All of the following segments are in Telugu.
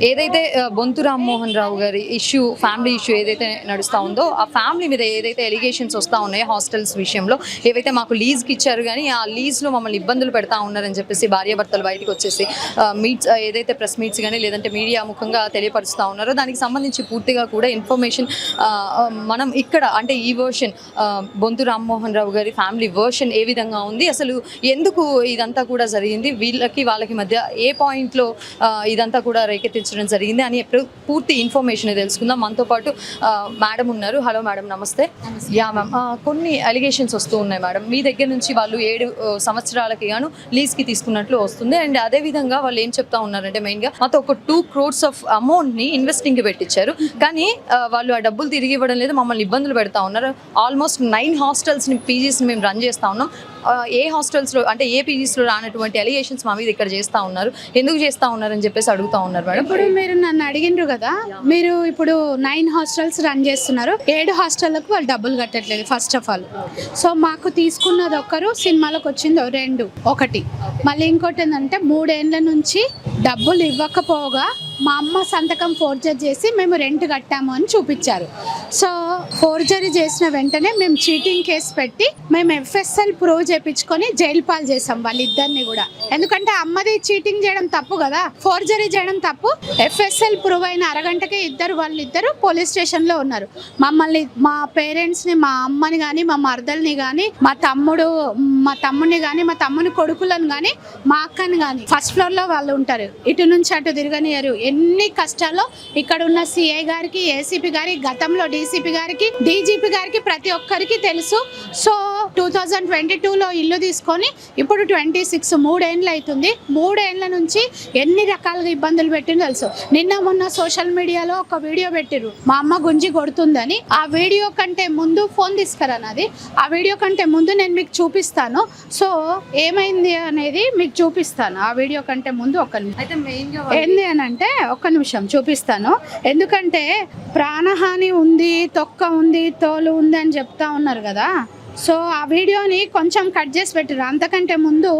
ఏదైతే బొంతు రామ్మోహన్ రావు గారి ఇష్యూ, ఫ్యామిలీ ఇష్యూ ఏదైతే నడుస్తూ ఉందో, ఆ ఫ్యామిలీ మీద ఏదైతే ఎలిగేషన్స్ వస్తూ ఉన్నాయో హాస్టల్స్ విషయంలో, ఏవైతే మాకు లీజ్కి ఇచ్చారు కానీ ఆ లీజ్లో మమ్మల్ని ఇబ్బందులు పెడతా ఉన్నారని చెప్పేసి భార్యాభర్తలు బయటకు వచ్చేసి మీట్స్ ఏదైతే ప్రెస్ మీట్స్ కానీ లేదంటే మీడియా ముఖంగా తెలియపరుస్తూ ఉన్నారో, దానికి సంబంధించి పూర్తిగా కూడా ఇన్ఫర్మేషన్ మనం ఇక్కడ అంటే ఈ వర్షన్ బొంతు రామ్మోహన్ రావు గారి ఫ్యామిలీ వర్షన్ ఏ విధంగా ఉంది, అసలు ఎందుకు ఇదంతా కూడా జరిగింది, వాళ్ళకి మధ్య ఏ పాయింట్లో ఇదంతా కూడా రేకెత్తించడం జరిగింది అని పూర్తి ఇన్ఫర్మేషన్ తెలుసుకుందాం. మనతో పాటు మేడం ఉన్నారు. హలో మేడం, నమస్తే. యా మ్యామ్, కొన్ని అలిగేషన్స్ వస్తూ ఉన్నాయి మేడం మీ దగ్గర నుంచి. వాళ్ళు 7 సంవత్సరాలకి గాను లీజ్కి తీసుకున్నట్లు వస్తుంది. అండ్ అదేవిధంగా వాళ్ళు ఏం చెప్తా ఉన్నారంటే, మెయిన్గా మాతో ఒక 2 crores ఆఫ్ అమౌంట్ని ఇన్వెస్టింగ్కి పెట్టించారు, కానీ వాళ్ళు ఆ డబ్బులు తిరిగి ఇవ్వడం లేదు, మమ్మల్ని ఇబ్బందులు పెడతా ఉన్నారు. ఆల్మోస్ట్ 9 హాస్టల్స్ని, పీజీస్ని మేము రన్ చేస్తూ ఉన్నాం. ఏ హాస్టల్స్లో అంటే ఏ పీజీస్లో రానటువంటి అలిగేషన్స్ మా మీద ఇక్కడ చేస్తూ ఉన్నారు, ఎందుకు చేస్తూ ఉన్నారని చెప్పేసి అడుగుతూ ఉన్నారు మేడం. ఇప్పుడు మీరు నన్ను అడిగినారు కదా, మీరు ఇప్పుడు 9 హాస్టల్స్ రన్ చేస్తున్నారు, 7 హాస్టళ్లకు వాళ్ళు డబ్బులు కట్టట్లేదు ఫస్ట్ ఆఫ్ ఆల్. సో మాకు తీసుకున్నది ఒకరు, సినిమాలకు వచ్చింది 2, ఒకటి. మళ్ళీ ఇంకోటి ఏంటంటే 3 ఏళ్ళ నుంచి డబ్బులు ఇవ్వకపోగా మా అమ్మ సంతకం ఫోర్జరీ చేసి మేము రెంట్ కట్టాము అని చూపించారు. సో ఫోర్జరీ చేసిన వెంటనే మేము చీటింగ్ కేసు పెట్టి మేము ఎఫ్ఎస్ఎల్ ప్రూవ్ చేయించుకొని జైలు పాలు చేసాం వాళ్ళిద్దరిని కూడా. ఎందుకంటే అమ్మది చీటింగ్ చేయడం తప్పు కదా, ఫోర్జరీ చేయడం తప్పు. ఎఫ్ఎస్ఎల్ ప్రూవ్ అయిన అరగంటకే వాళ్ళిద్దరు పోలీస్ స్టేషన్లో ఉన్నారు. మమ్మల్ని, మా పేరెంట్స్ని, మా అమ్మని కానీ మా మరదల్ని కానీ మా తమ్ముడిని కానీ మా తమ్ముని కొడుకులను కానీ మా అక్కని కానీ ఫస్ట్ ఫ్లోర్లో వాళ్ళు ఉంటారు, ఇటు నుంచి అటు తిరగనియరు. ఎన్ని కష్టాల్లో ఇక్కడ ఉన్న సిఐ గారికి, ఏసీపీ గారికి, గతంలో డీసీపీ గారికి, డీజీపీ గారికి ప్రతి ఒక్కరికి తెలుసు. సో 2022లో ఇల్లు తీసుకొని ఇప్పుడు 26 3 ఏళ్ళు అవుతుంది. 3 ఏళ్ళ నుంచి ఎన్ని రకాలుగా ఇబ్బందులు పెట్టిందో తెలుసు. నిన్న మొన్న సోషల్ మీడియాలో ఒక వీడియో పెట్టిరు, మా అమ్మ గుంజి కొడుతుందని. ఆ వీడియో కంటే ముందు ఫోన్ తీసుకురానది, ఆ వీడియో కంటే ముందు నేను మీకు చూపిస్తాను. సో ఏమైంది అనేది మీకు చూపిస్తాను. ఆ వీడియో కంటే ముందు ఏంది అని అంటే ఒక్క నిమిషం చూపిస్తాను. ఎందుకంటే ప్రాణహాని ఉంది, తొక్క ఉంది, తోలు ఉంది అని చెప్తా ఉన్నారు కదా. సో ఆ వీడియోని కొంచెం కట్ చేసి పెట్టారు. అంతకంటే ముందు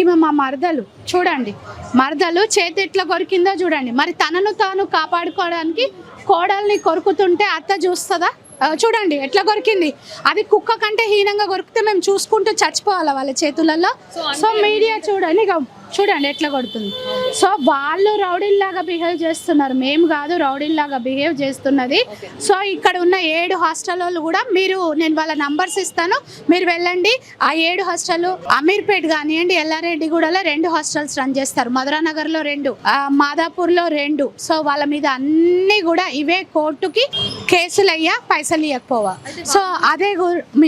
ఈమె మా మరదలు చూడండి, మరదలు చేతి ఎట్లా కొరికిందో చూడండి. మరి తనను తాను కాపాడుకోవడానికి కోడల్ని కొరుకుతుంటే అత్త చూస్తుందా? చూడండి ఎట్లా కొరికింది. అది కుక్క కంటే హీనంగా కొరికితే మేము చూసుకుంటూ చచ్చిపోవాలా వాళ్ళ చేతులలో? సో మీడియా చూడండి ఎట్లా కొడుతుంది. సో వాళ్ళు రౌడీల్లాగా బిహేవ్ చేస్తున్నారు, మేము కాదు రౌడీల్లాగా బిహేవ్ చేస్తున్నది. సో ఇక్కడ ఉన్న 7 హాస్టల్ వాళ్ళు కూడా నేను వాళ్ళ నంబర్స్ ఇస్తాను, మీరు వెళ్ళండి. ఆ 7 హాస్టల్ అమీర్పేట్ కానివ్వండి, ఎల్లారెడ్డిగూడలో 2 హాస్టల్స్ రన్ చేస్తారు, మధురానగర్లో 2, మాదాపూర్లో 2. సో వాళ్ళ మీద అన్ని కూడా ఇవే కోర్టుకి కేసులు అయ్యా, పైసలు ఇవ్వకపోవా. సో అదే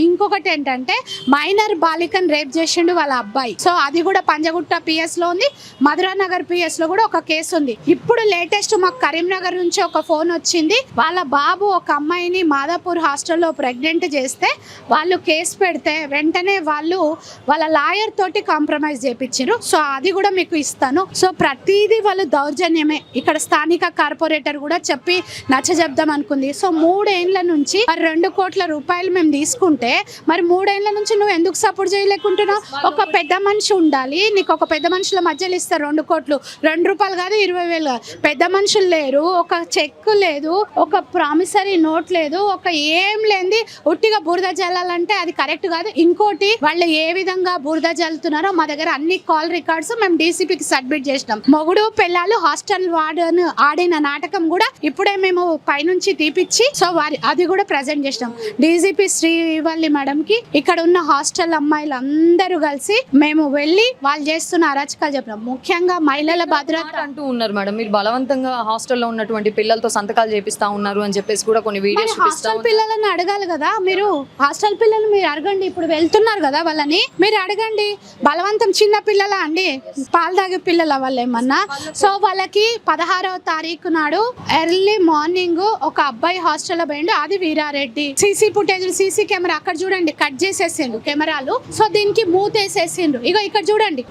ఇంకొకటి ఏంటంటే మైనర్ బాలికను రేప్ చేసిండు వాళ్ళ అబ్బాయి. సో అది కూడా పంజగుట్ట పిఎస్ లో ఉంది, మధురానగర్ పిఎస్ లో కూడా ఒక కేసు ఉంది. ఇప్పుడు లేటెస్ట్ మాకు కరీంనగర్ నుంచి ఒక ఫోన్ వచ్చింది, వాళ్ళ బాబు ఒక అమ్మాయిని మాదాపూర్ హాస్టల్లో ప్రెగ్నెంట్ చేస్తే వాళ్ళు కేసు పెడితే వెంటనే వాళ్ళ లాయర్ తోటి కాంప్రమైజ్ చేయించారు. సో అది కూడా మీకు ఇస్తాను. సో ప్రతిదీ వాళ్ళు దౌర్జన్యమే. ఇక్కడ స్థానిక కార్పొరేటర్ కూడా చెప్పి నచ్చజెప్దాం అనుకుంది. సో 3 ఏళ్ల నుంచి 2 కోట్ల రూపాయలు మేము తీసుకుంటే మరి 3 ఏళ్ల నుంచి నువ్వు ఎందుకు సపోర్ట్ చేయలేకుంటున్నావు? ఒక పెద్ద మనిషి ఉండాలి, నీకు ఒక పెద్ద మనుషుల మధ్యలో ఇస్తారు 2 కోట్లు, 2 రూపాయలు కాదు 20,000 కాదు. పెద్ద మనుషులు లేరు, ఒక చెక్ లేదు, ఒక ప్రామిసరీ నోట్ లేదు, ఒక ఏం లేని ఉట్టిగా బురద జల్లాలంటే అది కరెక్ట్ కాదు. ఇంకోటి వాళ్ళు ఏ విధంగా బురద జల్లుతున్నారో మా దగ్గర అన్ని కాల్ రికార్డ్స్ మేము డీసీపీకి సబ్మిట్ చేసినాం. మొగుడు పిల్లలు హాస్టల్ వార్డెన్ ఆడిన నాటకం కూడా ఇప్పుడే మేము పైనుంచి తీపిచ్చి సో అది కూడా ప్రజెంట్ చేసినాం డీజీపీ శ్రీవల్లి మేడం కి. ఇక్కడ ఉన్న హాస్టల్ అమ్మాయిలు అందరూ కలిసి మేము వెళ్ళి వాళ్ళు చేస్తున్న అరాచకాలు చెప్పినాం. ముఖ్యంగా మహిళల భద్రత అంటూ ఉన్నారు మేడం, మీరు బలవంతంగా హాస్టల్లో ఉన్నటువంటి పిల్లలతో సంతకాలు చేపిస్తా ఉన్నారు అని చెప్పేసి కూడా కొన్ని వీడియోస్. హాస్టల్ పిల్లలని అడగాలి కదా మీరు, హాస్టల్ పిల్లలు మీరు అడగండి. ఇప్పుడు వెళ్తున్నారు కదా వాళ్ళని మీరు అడగండి. బలవంతం చిన్న పిల్లల అండి, పాలు తాగే పిల్లల వాళ్ళు ఏమన్నా? సో వాళ్ళకి 16వ తారీఖు నాడు ఎర్లీ మార్నింగ్ ఒక అబ్బాయి హాస్టల్లో పోయిండు, అది Veerareddy. CC footage, CC camera అక్కడ చూడండి కట్ చేసేసిండు కెమెరాలు. సో దీనికి మూతేసేసిండు. ఇగో ఇక్కడ చూడండి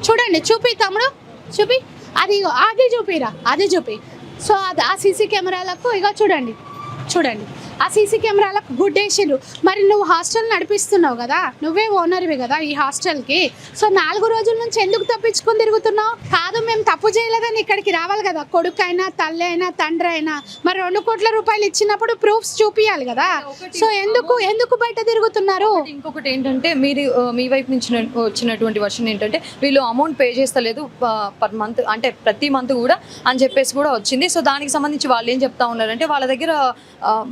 చూపి తమ్ముడు చూపి, అది చూపిరా, అది చూపి. సో అది ఆ సీసీ కెమెరాలకు ఇక చూడండి ఆ సీసీ కెమెరాలకు గుడ్డేసిండ్రు. మరి నువ్వు హాస్టల్ నడిపిస్తున్నావు కదా, నువ్వే ఓనర్వి కదా ఈ హాస్టల్కి. సో 4 రోజుల నుంచి ఎందుకు తప్పించుకొని తిరుగుతున్నావు? కాదు మేము తప్పు చేయలేదని ఇక్కడికి రావాలి కదా, కొడుకు అయినా తల్లి అయినా తండ్రి అయినా. మరి 2 కోట్ల రూపాయలు ఇచ్చినప్పుడు ప్రూఫ్స్ చూపియాలి కదా. సో ఎందుకు బయట తిరుగుతున్నారు? ఇంకొకటి ఏంటంటే మీరు మీ వైపు నుంచి వచ్చినటువంటి వర్షన్ ఏంటంటే వీళ్ళు అమౌంట్ పే చేస్తలేదు పర్ మంత్, అంటే ప్రతి మంత్ కూడా అని చెప్పేసి కూడా వచ్చింది. సో దానికి సంబంధించి వాళ్ళు ఏం చెప్తా ఉన్నారంటే వాళ్ళ దగ్గర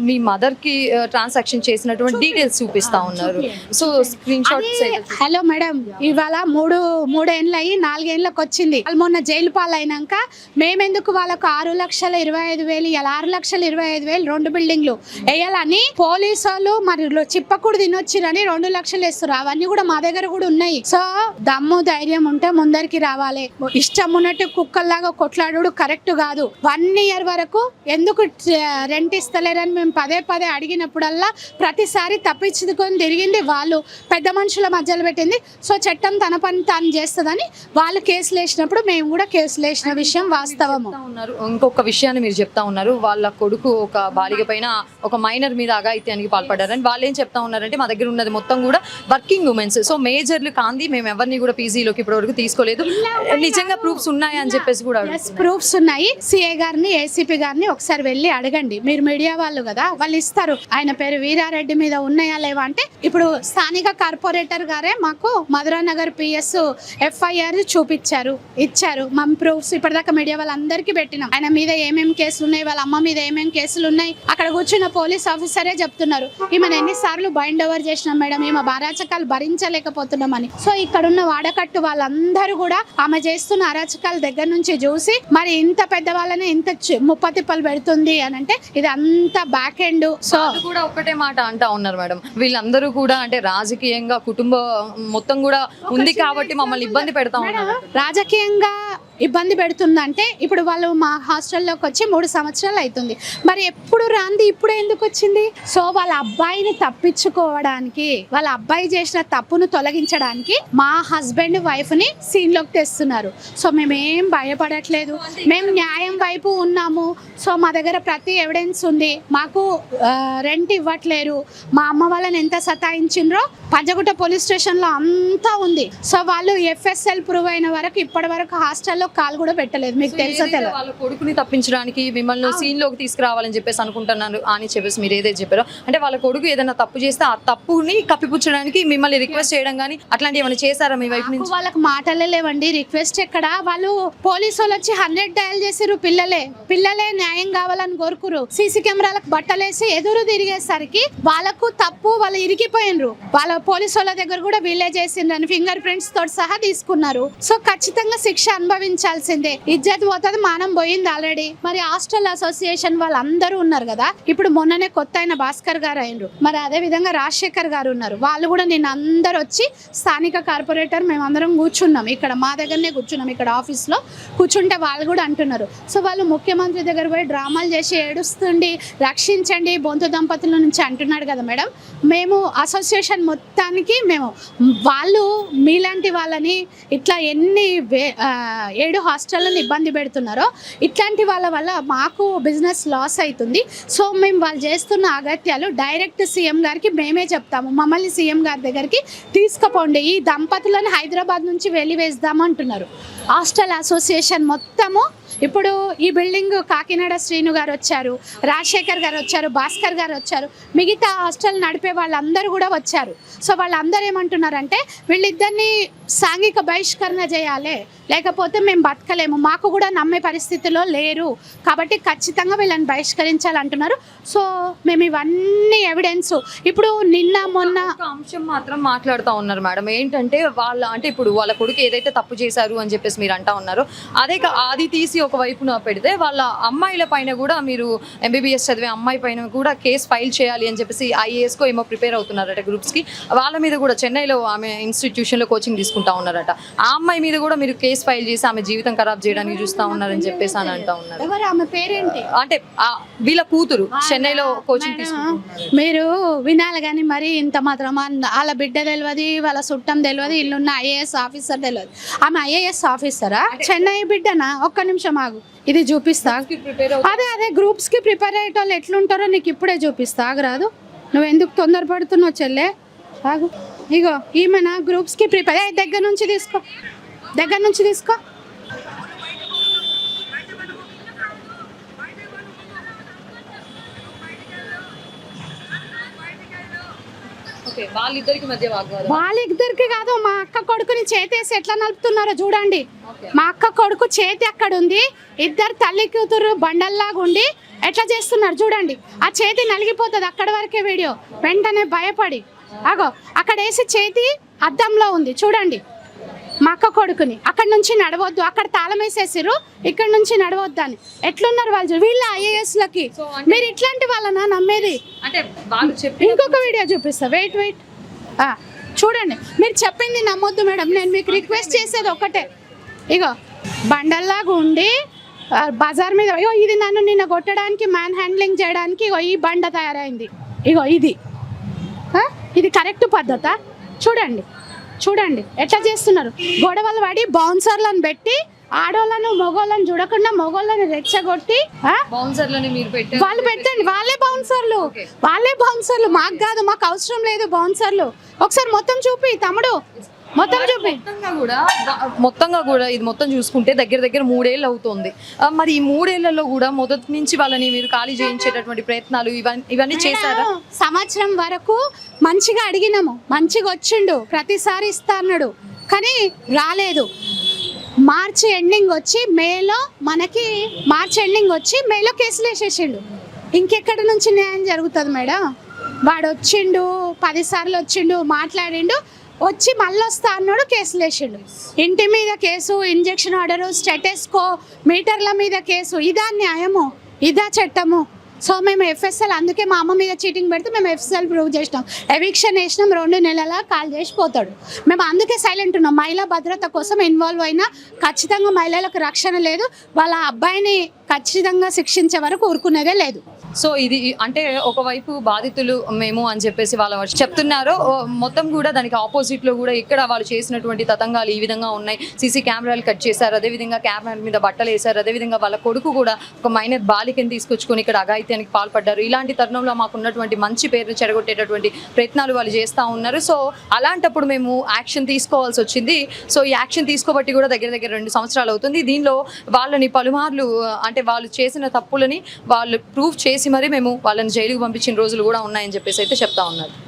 మీ మదర్కి ట్రాన్సాక్షన్ చేసినటువంటి డీటెయిల్స్ చూపిస్తా ఉన్నారు. So screen shots. Hello madam, ఇవాళ 3 ఏళ్ళు అయ్యి 4 ఏళ్ళకి వచ్చింది. వాళ్ళు మొన్న జైలు పాలైనాక మేమెందుకు వాళ్ళకు 6,25,000 ఇలా 6,25,000 2 బిల్డింగ్లు వేయాలని పోలీసు వాళ్ళు మరి చిప్పకూడు తినొచ్చిరని 2 లక్షలు వేస్తారు. అవన్నీ కూడా మా దగ్గర కూడా ఉన్నాయి. సో దమ్ము ధైర్యం ఉంటే ముందరికి రావాలి. ఇష్టం ఉన్నట్టు కుక్కల్లాగా కొట్లాడు కరెక్ట్ కాదు. 1 ఇయర్ వరకు ఎందుకు రెంట్ ఇస్తలేరని మేము పదే అడిగినప్పుడల్లా ప్రతిసారి తప్పించుకొని తిరిగింది వాళ్ళు, పెద్ద మనుషుల మధ్యలో పెట్టింది. సో చట్టం తన పని తాను చేస్తుందని వాళ్ళు కేసులు వేసినప్పుడు మేము కూడా కేసులు వేసిన విషయం వాస్తవము. ఇంకొక విషయాన్ని మీరు చెప్తా ఉన్నారు, వాళ్ళ కొడుకు ఒక బాలిక పైన ఒక మైనర్ మీద అఘాయిత్యానికి పాల్పడ్డారని. వాళ్ళు ఏం చెప్తా ఉన్నారంటే మా దగ్గర ఉన్నది మొత్తం కూడా వర్కింగ్ ఉమెన్స్, సో మేజర్లు కాంది మేము ఎవరిని కూడా పీజీలోకి ఇప్పటి వరకు తీసుకోలేదు. నిజంగా ప్రూఫ్స్ ఉన్నాయా అని చెప్పేసి కూడా ప్రూఫ్స్ ఉన్నాయి. సిఐ గారిని ఏసీపీ గారిని ఒకసారి వెళ్ళి అడగండి. మీరు మీడియా వాళ్ళు కదా, వాళ్ళు ఇస్తారు. ఆయన పేరు వీరారెడ్డి మీద ఉన్నాయా లేవా అంటే ఇప్పుడు స్థానిక కార్పొరేటర్ గారే మాకు మధురానగర్ పిఎస్ FIR ఇచ్చారు. మా ప్రూఫ్స్ ఇప్పటిదాకా మీడియా వాళ్ళందరికీ పెట్టినాం. ఆయన మీద ఏమేమి కేసులు ఉన్నాయి, వాళ్ళ అమ్మ మీద ఏమేమి కేసులు ఉన్నాయి. అక్కడ కూర్చున్న పోలీస్ ఆఫీసరే చెప్తున్నారు ఈమెను ఎన్నిసార్లు బైండ్ ఓవర్ చేసినాం మేడం, ఈమె అరాచకాలు భరించలేకపోతున్నామని. సో ఇక్కడ ఉన్న వాడకట్టు వాళ్ళందరూ కూడా ఆమె చేస్తున్న అరాచకాల దగ్గర నుంచి చూసి మరి ఇంత పెద్ద వాళ్ళని ఇంత ముప్పతిప్పలు పెడుతుంది అని అంటే ఇది అంత బ్యాక్ ఎండ్. సో కూడా ఒకటే మాట అంటా ఉన్నారు మేడం, వీళ్ళందరూ కూడా అంటే రాజకీయంగా కుటుంబం మొత్తం కూడా ఉంది కాబట్టి మమ్మల్ని ఇబ్బంది పెడతా ఉన్నారు. రాజకీయంగా ఇబ్బంది పెడుతుందంటే ఇప్పుడు వాళ్ళు మా హాస్టల్లోకి వచ్చి 3 సంవత్సరాలు అవుతుంది. మరి ఎప్పుడు రాంది ఇప్పుడు ఎందుకు వచ్చింది? సో వాళ్ళ అబ్బాయిని తప్పించుకోవడానికి, వాళ్ళ అబ్బాయి చేసిన తప్పును తొలగించడానికి మా హస్బెండ్ వైఫ్ని సీన్లోకి తెస్తున్నారు. సో మేమేం భయపడట్లేదు, మేము న్యాయం వైపు ఉన్నాము. సో మా దగ్గర ప్రతి ఎవిడెన్స్ ఉంది. మాకు రెంట్ ఇవ్వట్లేరు, మా అమ్మ వాళ్ళని ఎంత సతాయించిండ్రో పంజగుట్ట పోలీస్ స్టేషన్లో అంతా ఉంది. సో వాళ్ళు FSL ప్రూవ్ అయిన వరకు ఇప్పటి వరకు హాస్టల్లో కాల్ కూడా పెట్టలేదు. మీకు తెలుసా తెలియదు. వాళ్ళ కొడుకుని తప్పించడానికి మిమ్మల్ని సీన్ లోకి తీసుకురావాలని చెప్పేసి అనుకుంటున్నాను అని చెప్పేసి మీరు ఏదైతే చెప్పారో, అంటే వాళ్ళ కొడుకు ఏదైనా తప్పు చేస్తే ఆ తప్పుని కప్పిపుచ్చడానికి మిమ్మల్ని రిక్వెస్ట్ చేయడం కానీ అట్లాంటివి ఏమైనా చేశారా మీ వైపు నుంచి? వాళ్ళకి మాటలే లేవండి, రిక్వెస్ట్ ఎక్కడ. వాళ్ళు పోలీసు వాళ్ళు వచ్చి 100 డయల్ చేసిరు. పిల్లలే న్యాయం కావాలని కోరుకురు. సీసీ కెమెరాలకు బట్టలేసి ఎదురు తిరిగేసరికి వాళ్ళకు తప్పు, వాళ్ళు ఇరిగిపోయినరు. వాళ్ళ పోలీసు వాళ్ళ దగ్గర కూడా వీళ్ళే చేసిండ్రని ఫింగర్ ప్రింట్స్ తోటి సహా తీసుకున్నారు. సో ఖచ్చితంగా శిక్ష అనుభవించాల్సిందే. ఇజ్జత్ పోతుంది, మానం పోయింది ఆల్రెడీ. మరి హాస్టల్ అసోసియేషన్ వాళ్ళందరూ ఉన్నారు కదా, ఇప్పుడు మొన్ననే కొత్త అయిన భాస్కర్ గారు అయినరు, మరి అదే విధంగా రాజశేఖర్ గారు ఉన్నారు. వాళ్ళు కూడా నిన్న అందరు వచ్చి స్థానిక కార్పొరేటర్ మేమందరం కూర్చున్నాం, ఇక్కడ మా దగ్గరనే కూర్చున్నాం, ఇక్కడ ఆఫీస్లో కూర్చుంటే వాళ్ళు కూడా అంటున్నారు. సో వాళ్ళు ముఖ్యమంత్రి దగ్గర పోయి డ్రామాలు చేసి ఏడుస్తుండి రక్షించండి బొంతు దంపతుల నుంచి అంటున్నాడు కదా మేడం. మేము అసోసియేషన్ మొత్తానికి వాళ్ళు మీలాంటి వాళ్ళని ఇట్లా 7 హాస్టళ్ళని ఇబ్బంది పెడుతున్నారో ఇట్లాంటి వాళ్ళ వల్ల మాకు బిజినెస్ లాస్ అవుతుంది. సో మేము వాళ్ళు చేస్తున్న అగత్యాలు డైరెక్ట్ సీఎం గారికి మేమే చెప్తాము, మమ్మల్ని సీఎం గారి దగ్గరికి తీసుకుపోండి, ఈ దంపతులను హైదరాబాద్ నుంచి వెలివేద్దామంటున్నారు. హాస్టల్ అసోసియేషన్ మొత్తము ఇప్పుడు ఈ బిల్డింగ్ కాకినాడ శ్రీను గారు వచ్చారు, రాజశేఖర్ గారు వచ్చారు, భాస్కర్ గారు వచ్చారు, మిగతా హాస్టల్ నడిపే వాళ్ళందరూ కూడా వచ్చారు. సో వాళ్ళందరూ ఏమంటున్నారంటే వీళ్ళిద్దరిని సాంఘిక బహిష్కరణ చేయాలి, లేకపోతే మేము బతకలేము, మాకు కూడా నమ్మే పరిస్థితిలో లేరు, కాబట్టి ఖచ్చితంగా వీళ్ళని బహిష్కరించాలంటున్నారు. సో మేము ఇవన్నీ ఎవిడెన్స్ ఇప్పుడు నిన్న మొన్న ఒక అంశం మాత్రం మాట్లాడుతూ ఉన్నారు మేడం, ఏంటంటే ఇప్పుడు వాళ్ళ కొడుకు ఏదైతే తప్పు చేశారు అని చెప్పేసి మీరు అంటా ఉన్నారు, అది తీసి ఒక వైపున పెడితే వాళ్ళ అమ్మాయిల పైన కూడా మీరు MBBS చదివే అమ్మాయి పైన కూడా కేసు ఫైల్ చేయాలి అని చెప్పేసి IASకో ఏమో ప్రిపేర్ అవుతున్నారట గ్రూప్స్కి. వాళ్ళ మీద కూడా చెన్నైలో ఆమె ఇన్స్టిట్యూషన్లో కోచింగ్ తీసుకుంటా ఉన్నారట. ఆ అమ్మాయి మీద కూడా మీరు కేసు ఫైల్ చేసి ఆమె జీవితం ఖరాబ్ చేయడానికి చూస్తూ ఉన్నారని చెప్పేసి అని అంటా ఉన్నారు. ఎవరు ఆమె పేరేంటి? అంటే వీళ్ళ కూతురు చెన్నైలో కోచింగ్ తీసుకుంటున్నారు. మీరు వినాలి కానీ మరి ఇంత మాత్రం వాళ్ళ బిడ్డ తెలియదు, వాళ్ళ చుట్టం తెలియదు, ఇల్లున్న IAS ఆఫీసర్ తెలియదు. ఆమె IAS ఆఫీసరా? చెన్నై బిడ్డనా? ఒక్క నిమిషం ఆగు, ఇది చూపిస్తా. ప్రిపేర్ అదే గ్రూప్స్కి ప్రిపేర్ అయ్యే వాళ్ళు ఎట్లుంటారో నీకు ఇప్పుడే చూపిస్తా, ఆగరాదు. నువ్వు ఎందుకు తొందరపడుతున్నావు చెల్లె, ఆగు. ఇగో ఈమెనా గ్రూప్స్కి ప్రిపేర్, దగ్గర నుంచి తీసుకో. ఓకే, వాళ్ళిద్దరికి మధ్య వాగ్వాదం. వాళ్ళిద్దరికి కాదు, మా అక్క కొడుకుని చేతేసి ఎట్లా నలుపుతున్నారో చూడండి. ఓకే. మా అక్క కొడుకు చేతి అక్కడ ఉంది, ఇద్దరు తల్లి కూతురు బండల్లాగా ఉండి ఎట్లా చేస్తున్నారు చూడండి. ఆ చేతి నలిగిపోతుంది, అక్కడ వరకే వీడియో. వెంటనే భయపడి అగో అక్కడ వేసి చేతి అద్దంలో ఉంది చూడండి. మా అక్క కొడుకుని అక్కడ నుంచి నడవద్దు, అక్కడ తాళం వేసేసారు, ఇక్కడ నుంచి నడవద్దు అని ఎట్లున్నారు వాళ్ళు. వీళ్ళ ఐఏఎస్లకి మీరు ఇట్లాంటి వాళ్ళనా నమ్మేది? అంటే వాళ్ళు చెప్పి ఇంకొక వీడియో చూపిస్తా, వెయిట్ చూడండి. మీరు చెప్పింది నమ్మొద్దు మేడం, నేను మీకు రిక్వెస్ట్ చేసేది ఒకటే. ఇగో బండల్లాగా ఉండి బజార్ మీద, ఇగో ఇది నన్ను నిన్న కొట్టడానికి, మ్యాన్ హ్యాండ్లింగ్ చేయడానికి ఇగో ఈ బండ తయారైంది. ఇగో ఇది కరెక్ట్ పద్ధత? చూడండి ఎట్లా చేస్తున్నారు. గొడవలు పడి బౌన్సర్లను పెట్టి ఆడోళ్ళను మగోళ్ళని చూడకుండా మగోళ్ళని రెచ్చగొట్టి బౌన్సర్లని మీరు పెట్టారు. వాళ్ళు పెట్టండి, వాళ్ళే బౌన్సర్లు. మాకు కాదు, మాకు అవసరం లేదు బౌన్సర్లు. ఒకసారి మొత్తం చూపి తమ్ముడు, మొత్తం చూపి. మొత్తంగా కూడా ఇది మొత్తం చూసుకుంటే దగ్గర 3 ఏళ్ళు అవుతుంది. మరి ఈ 3 ఏళ్లలో కూడా మొదటి నుంచి వాళ్ళని మీరు ఖాళీ చేయించేటటువంటి ప్రయత్నాలు ఇవన్నీ చేశారా? సంవత్సరం వరకు మంచిగా అడిగినాము, మంచిగా వచ్చిండు, ప్రతిసారి ఇస్తా అన్నాడు, కానీ రాలేదు. మార్చి ఎండింగ్ వచ్చి మేలో కేసులు వేసేసిండు. ఇంకెక్కడి నుంచి న్యాయం జరుగుతుంది మేడం? వాడు వచ్చిండు, 10 సార్లు వచ్చిండు, మాట్లాడిండు, వచ్చి మళ్ళీ వస్తా అన్నాడు, కేసులు వేసిండు. ఇంటి మీద కేసు, ఇంజెక్షన్ ఆర్డరు, స్టెటెస్కో, మీటర్ల మీద కేసు. ఇదా న్యాయము? ఇదా చట్టము? సో మేము ఎఫ్ఎస్ఎల్, అందుకే మా అమ్మ మీద చీటింగ్ పెడితే మేము ఎఫ్ఎస్ఎల్ ప్రూవ్ చేసినాం, ఎవిక్షన్ వేసినాం, 2 నెలల కాల్ చేసి పోతాడు. మేము అందుకే సైలెంట్ ఉన్నాం. మహిళా భద్రత కోసం ఇన్వాల్వ్ అయినా ఖచ్చితంగా మహిళలకు రక్షణ లేదు, వాళ్ళ అబ్బాయిని ఖచ్చితంగా శిక్షించే వరకు ఊరుకునేదే లేదు. సో ఇది అంటే ఒకవైపు బాధితులు మేము అని చెప్పేసి వాళ్ళు చెప్తున్నారు, మొత్తం కూడా దానికి ఆపోజిట్ లో కూడా ఇక్కడ వాళ్ళు చేసినటువంటి తతంగాలు ఈ విధంగా ఉన్నాయి. సీసీ కెమెరాలు కట్ చేశారు, అదేవిధంగా కెమెరా మీద బట్టలు వేశారు, అదేవిధంగా వాళ్ళ కొడుకు కూడా ఒక మైనర్ బాలికని తీసుకొచ్చుకొని ఇక్కడ అఘాయిత్యానికి పాల్పడ్డారు. ఇలాంటి తరుణంలో మాకున్నటువంటి మంచి పేరును చెడగొట్టేటటువంటి ప్రయత్నాలు వాళ్ళు చేస్తూ ఉన్నారు. సో అలాంటప్పుడు మేము యాక్షన్ తీసుకోవాల్సి వచ్చింది. సో ఈ యాక్షన్ తీసుకోబట్టి కూడా దగ్గర 2 సంవత్సరాలు అవుతుంది. దీనిలో వాళ్ళని పలుమార్లు అంటే వాళ్ళు చేసిన తప్పులని వాళ్ళు ప్రూవ్ చేసి మరి మేము వాళ్ళని జైలుకు పంపించిన రోజులు కూడా ఉన్నాయని చెప్పేసి అయితే చెప్తా ఉన్నారు.